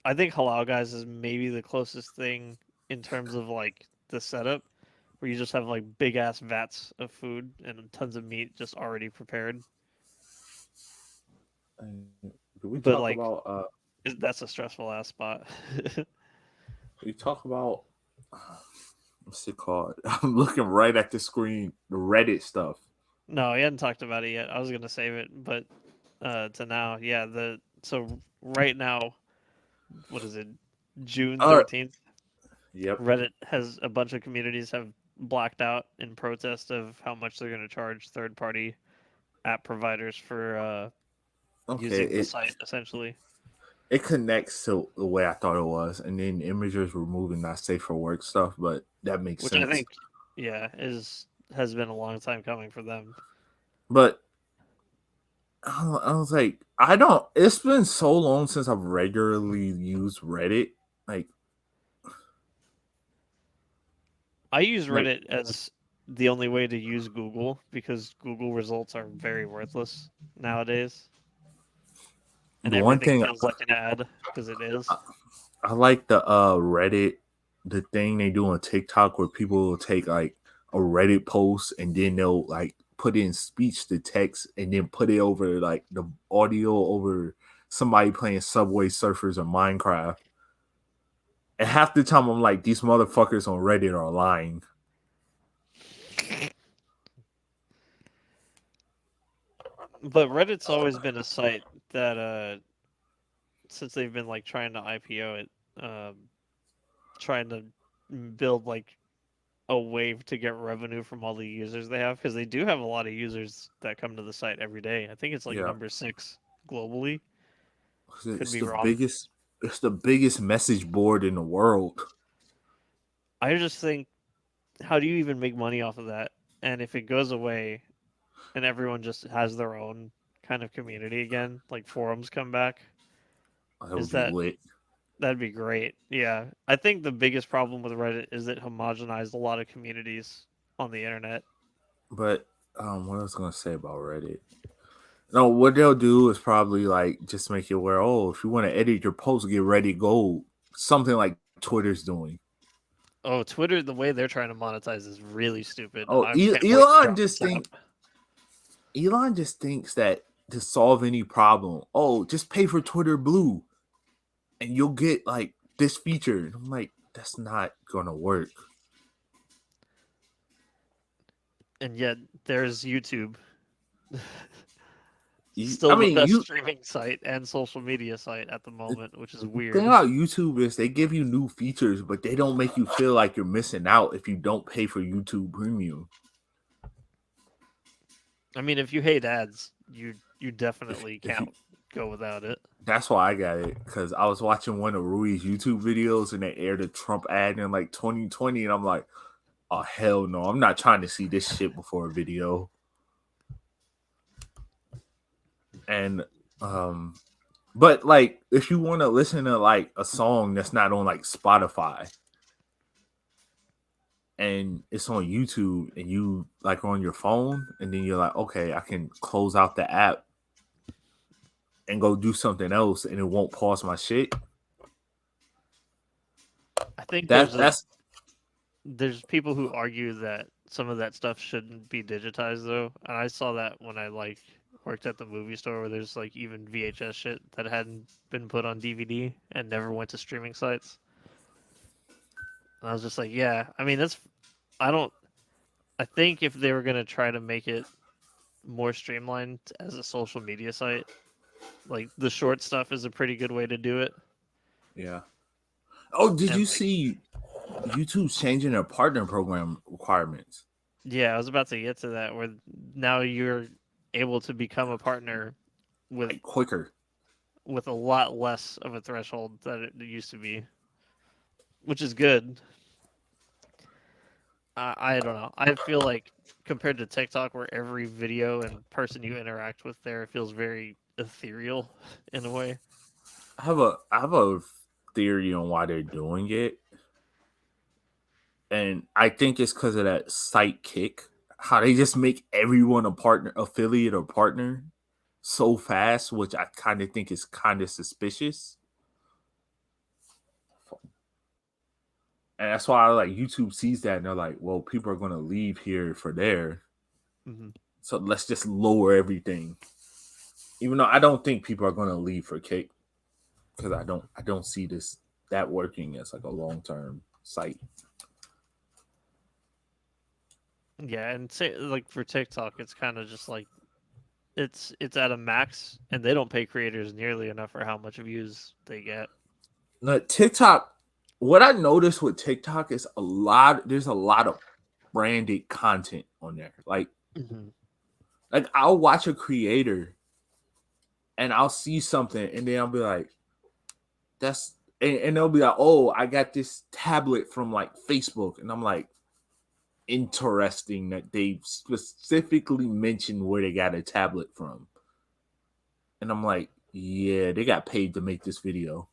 I think Halal Guys is maybe the closest thing in terms of like the setup, where you just have like big ass vats of food and tons of meat just already prepared.
And do we
But
talk
like
about
that's a stressful ass spot.
we talk about what's it called? I'm looking right at the screen, the Reddit stuff.
No, we hadn't talked about it yet. I was gonna save it, but to now, yeah. The so right now, what is it? June
Uh
13th.
yep.
Reddit has a bunch of communities have blacked out in protest of how much they're gonna charge third party app providers for
Okay,
using the site essentially,
it connects to the way I thought it was, and then imagers removing that safe for work stuff, but that makes
which I
sense.
think, yeah, is has been a long time coming for them.
But I was like, I don't. It's been so long since I've regularly used Reddit. Like,
I use
like
Reddit as the only way to use Google because Google results are very worthless nowadays, and
the one
everything
thing
feels like an ad because it is.
I like the Reddit, the thing they do on TikTok where people will take like a Reddit post and then they'll like put in speech to text and then put it over like the audio over somebody playing Subway Surfers or Minecraft. And half the time I'm like, these motherfuckers on Reddit are lying.
But Reddit's always been a site that, since they've been like trying to IPO it, trying to build like a wave to get revenue from all the users they have because they do have a lot of users that come to the site every day. I think it's like
Yeah.
number 6 globally. Could
It's
be
the
wrong.
biggest It's the biggest message board in the world.
I just think, how do you even make money off of that? And if it goes away and everyone just has their own kind of community again, like forums come back,
That would
is
be
that
lit.
that'd be great. Yeah. I think the biggest problem with Reddit is it homogenized a lot of communities on the internet.
But what I was gonna say about Reddit? No, what they'll do is probably like just make it where, oh, if you want to edit your post, get Reddit Gold, something like Twitter's doing.
Oh, Twitter, the way they're trying to monetize is really stupid.
Oh,
I can't wait to
Elon
drop
just
this app.
think Elon just thinks that to solve any problem, oh, just pay for Twitter Blue, and you'll get like this feature. And I'm like, that's not gonna work.
And yet there's YouTube,
I
still the
mean,
best
you
streaming site and social media site at the
the
moment, which is
thing
weird.
about YouTube is they give you new features, but they don't make you feel like you're missing out if you don't pay for YouTube Premium.
I mean, if you hate ads, you
If
definitely
if you
can't go without it.
That's why I got it, because I was watching one of Rui's YouTube videos and they aired a Trump ad in like 2020, and I'm like, oh hell no, I'm not trying to see this shit before a video. And but like if you want to listen to like a song that's not on like Spotify and it's on YouTube and you like on your phone, and then you're like, okay, I can close out the app and go do something else and it won't pause my shit.
I think
That that's
there's people who argue that some of that stuff shouldn't be digitized though, and I saw that when I like worked at the movie store where there's like even VHS shit that hadn't been put on DVD and never went to streaming sites. And I was just like, yeah, I mean that's I don't I think if they were going to try to make it more streamlined as a social media site, like the short stuff is a pretty good way to do it.
yeah. Oh, did
And
you
like,
see YouTube's changing their partner program requirements?
yeah, I was about to get to that where now you're able to become a partner with
Like quicker.
a lot less of a threshold that it used to be, which is good. I don't know. I feel like compared to TikTok, where every video and person you interact with there feels very ethereal in a way.
I have a theory on why they're doing it, and I think it's because of that site kick. How they just make everyone a partner, affiliate, or partner so fast, which I kind of think is kind of suspicious. And that's why like YouTube sees that and they're like, well, people are gonna leave here for there.
Hmm.
So let's just lower everything. Even though I don't think people are gonna leave for Kick, because I don't see this that working as like a long term site.
Yeah, and say like for TikTok, it's kind of just like it's at a max, and they don't pay creators nearly enough for how much views they get.
Now, TikTok, what I noticed with TikTok is there's a lot of branded content on there.
Hmm.
Like I'll watch a creator and I'll see something and then I'll be like, and they'll be like, oh, I got this tablet from like Facebook. And I'm like, interesting that they specifically mentioned where they got a tablet from. And I'm like, yeah, they got paid to make this video.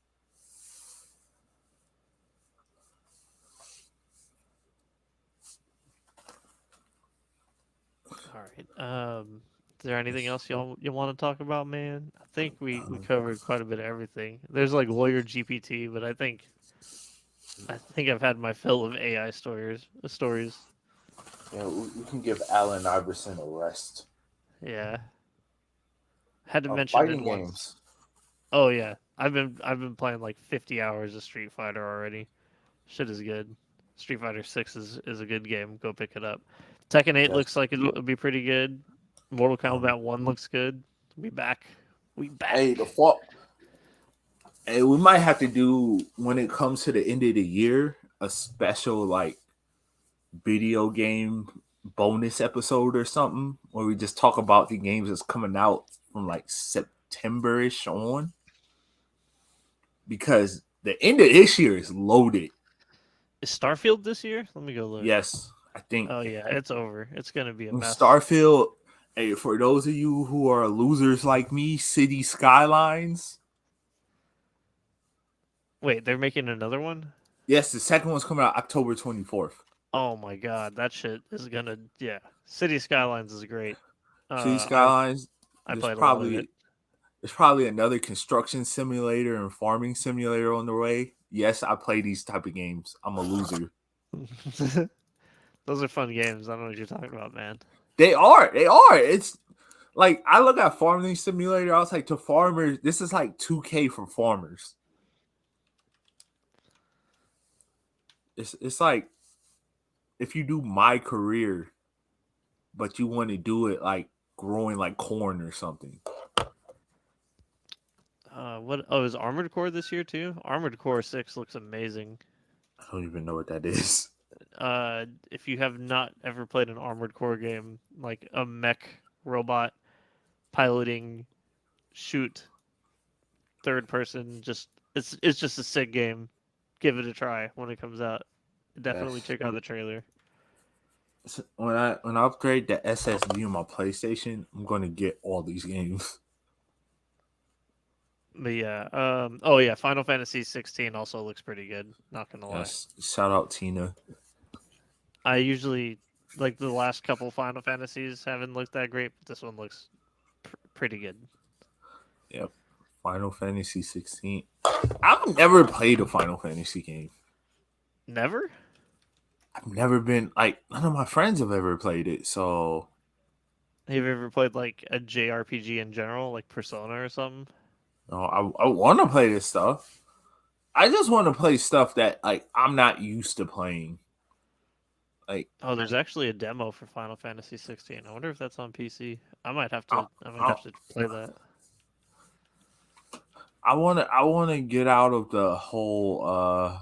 All right. Is there anything else you want to talk about, man? I think we covered quite a bit of everything. There's like lawyer GPT, but I think I've had my fill of AI stories. Stories.
Yeah, we can give Allen Iverson a rest.
Yeah. Had to mention it
Fighting
once.
games.
Oh yeah. I've been playing like 50 hours of Street Fighter already. Shit is good. Street Fighter 6 is a good game. Go pick it up. Tekken 8
Yes.
looks like it'll be pretty good. Mortal
Um,
Kombat 1 looks good. We back. We
hey,
back.
the fall. Hey, we might have to do when it comes to the end of the year a special like video game bonus episode or something where we just talk about the games that's coming out from like September-ish on. because the end of this year is loaded.
Is Starfield this year? Let me go look.
Yes, I think
Oh yeah, it's over. It's gonna be a mess.
Starfield. Hey, for those of you who are losers like me, City Skylines.
Wait, they're making another one?
Yes, the second one's coming out October 24th.
Oh my god, that shit is gonna yeah. City Skylines is great.
City
I
Skylines.
I
There's
played a lot of it.
probably there's probably another construction simulator and farming simulator on the way. Yes, I play these type of games. I'm a loser.
Those are fun games. I don't know what you're talking about, man.
They are. They are. It's like I look at farming simulator. I was like, to farmers, this is like 2K for farmers. It's like if you do my career, but you want to do it like growing like corn or something.
What? Oh, is Armored Core this year too? Armored Core 6 looks amazing.
I don't even know what that is.
If you have not ever played an Armored Core game, like a mech robot piloting shoot third person, just it's just a sick game. Give it a try when it comes out. Definitely
Yes.
check out the trailer.
When I upgrade the SSD on my PlayStation, I'm gonna get all these games.
But yeah, oh yeah, Final Fantasy 16 also looks pretty good. Not gonna lie.
Yes. Shout out Tina.
I usually like the last couple Final Fantasies haven't looked that great, but this one looks pretty good.
Yep. Final Fantasy 16. I've never played a Final Fantasy game.
Never?
I've never been like none of my friends have ever played it. So
Have you ever played like a JRPG in general, like Persona or something?
no, I want to play this stuff. I just want to play stuff that like I'm not used to playing. Like
Oh, there's actually a demo for Final Fantasy 16. I wonder if that's on PC. I might have
I,
to. I might
I,
have to play that.
I wanna get out of the whole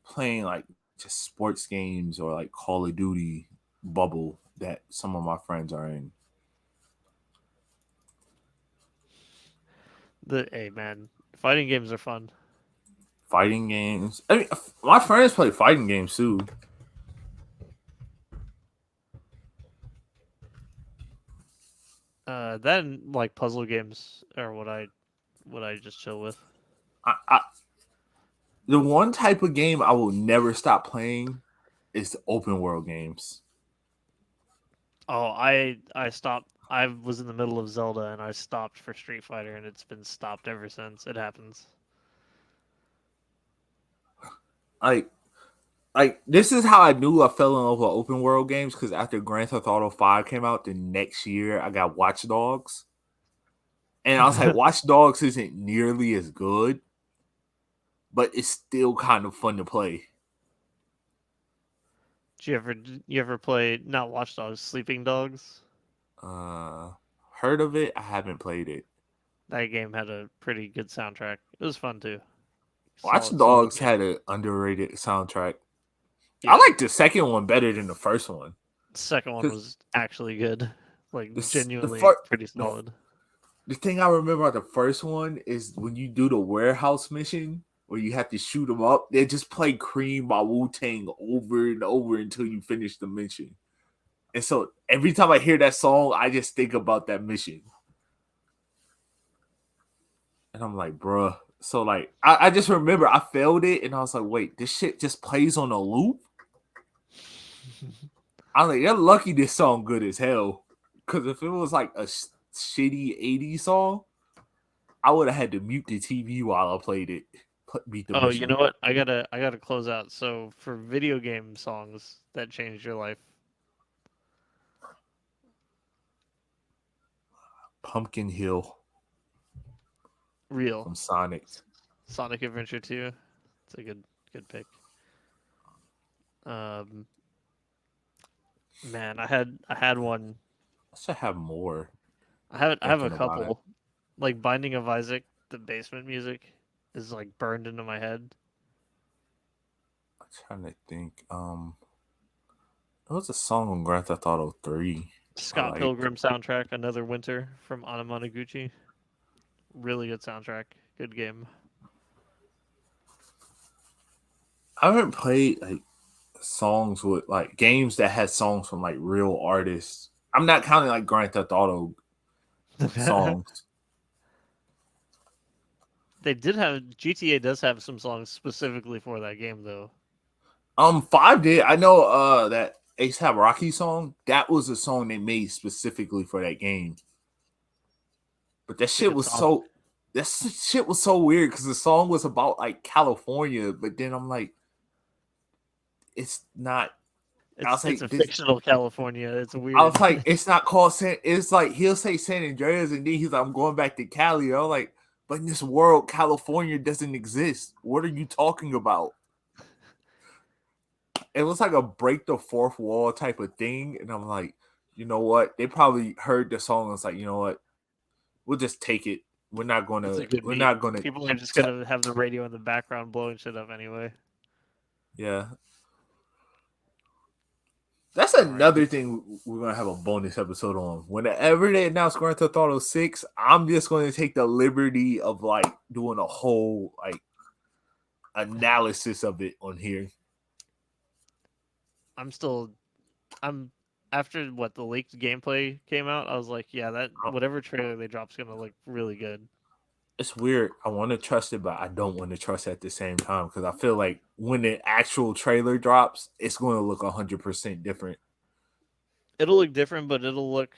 playing like just sports games or like Call of Duty bubble that some of my friends are in.
The hey man, fighting games are fun.
Fighting games. I mean, my friends play fighting games too.
Then like puzzle games are what I just chill with.
I the one type of game I will never stop playing is the open world games.
Oh, I stopped. I was in the middle of Zelda and I stopped for Street Fighter and it's been stopped ever since. It happens.
Like this is how I knew I fell in love with open world games because after Grand Theft Auto 5 came out the next year, I got Watch Dogs. And I was like, Watch Dogs isn't nearly as good, but it's still kind of fun to play.
Did you ever play not Watch Dogs, Sleeping Dogs?
Uh, Heard of it? I haven't played it.
That game had a pretty good soundtrack. It was fun too.
Watch
Solid
Dogs
game.
had an underrated soundtrack. I
Yeah.
like the second one better than the first one.
The second one
Cause
was actually good. Like
the
genuinely
first
pretty
the,
solid.
the thing I remember about the first one is when you do the warehouse mission where you have to shoot them up. They just play "Cream" by Wu Tang over and over until you finish the mission. And so every time I hear that song, I just think about that mission. And I'm like, bruh. So like I just remember I failed it and I was like, wait, this shit just plays on a loop? I'm like, you're lucky this song good as hell. Cause if it was like a shitty 80s song, I would have had to mute the TV while I played it. Beat the
Oh, you
mission.
know what? I gotta close out. So for video game songs that changed your life,
Pumpkin Hill
real
from Sonic.
Sonic Adventure 2. It's a good pick. Um, man, I had one.
I should have more
I have a
thinking about it.
couple. Like Binding of Isaac, the basement music is like burned into my head.
I'm trying to think. There was a song on Grand Theft Auto 3 I
Scott
liked.
Pilgrim soundtrack, Another Winter from Anamanaguchi. Really good soundtrack. Good game.
I haven't played like songs with like games that had songs from like real artists. I'm not counting like Grand Theft Auto songs.
They did have GTA does have some songs specifically for that game though.
5 did. I know that ASAP Rocky song, that was a song they made specifically for that game. But
It's a good song.
that shit was so weird because the song was about like California, but then I'm like, it's not. I was
It's
like,
a
this.
fictional California. It's
I was
weird.
like, it's not called San. It's like he'll say San Andreas, and then he's like, I'm going back to Cali. I was like, but in this world, California doesn't exist. What are you talking about? It was like a break the fourth wall type of thing, and I'm like, you know what? They probably heard the song and was like, you know what? We'll just take it.
It's a good
We're
beat.
not gonna.
People are just gonna have the radio in the background blowing shit up anyway.
Yeah, that's
All right.
another thing we're gonna have a bonus episode on. Whenever they announce Grand Theft Auto 6, I'm just gonna take the liberty of like doing a whole like analysis of it on here.
I'm still I'm after what the leaked gameplay came out, I was like, yeah, that whatever trailer they dropp's gonna look really good.
It's weird. I want to trust it, but I don't want to trust it at the same time because I feel like when the actual trailer drops, it's going to look 100% different.
It'll look different, but it'll look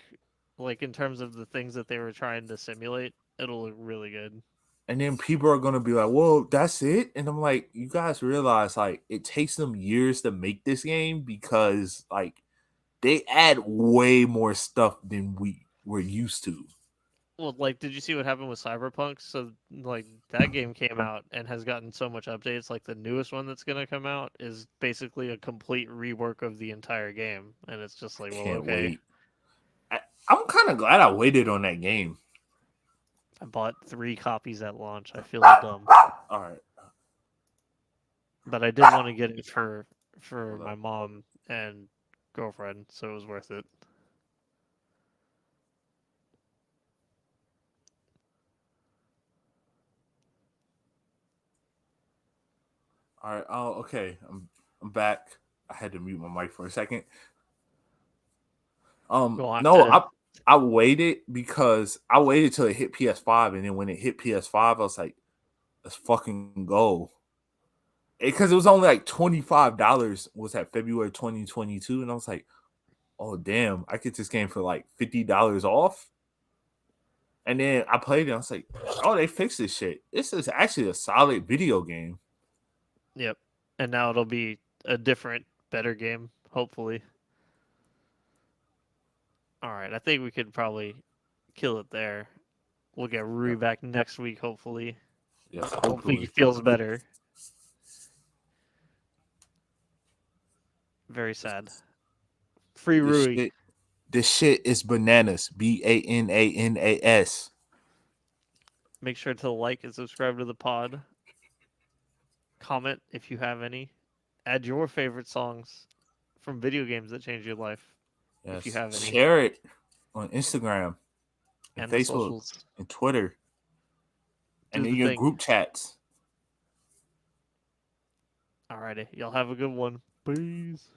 like in terms of the things that they were trying to simulate, it'll look really good.
And then people are going to be like, well, that's it. And I'm like, you guys realize like it takes them years to make this game because like they add way more stuff than we were used to.
Well, like, did you see what happened with Cyberpunk? So, like, that game came out and has gotten so much updates. Like, the newest one that's gonna come out is basically a complete rework of the entire game, and it's just like, well,
Can't
okay.
wait. I'm kind of glad I waited on that game.
I bought 3 copies at launch. I feel dumb,
All right.
but I did want to get it for
Hold up.
my mom and girlfriend, so it was worth it.
All right. Oh, okay. I'm back. I had to mute my mic for a second.
We'll have
No,
to.
I waited because I waited till it hit PS5, and then when it hit PS5, I was like, let's fucking go. Because it was only like $25. Was that February 2022? And I was like, oh damn, I get this game for like $50 off. And then I played it. I was like, oh, they fixed this shit. This is actually a solid video game.
Yep. And now it'll be a different, better game, hopefully. All right, I think we could probably kill it there. We'll get Rui
Yeah.
back next week, hopefully.
Yes,
Hopefully he
hopefully.
feels better. Very sad. Free
This
Rui.
shit, this shit is bananas. BANANAS.
Make sure to like and subscribe to the pod. Comment if you have any. Add your favorite songs from video games that changed your life, if you
Yes.
have any.
Share it on Instagram and
And the
Facebook
socials.
and Twitter
Do
and in
the
your
thing.
group chats.
Alrighty. Y'all have a good one. Peace.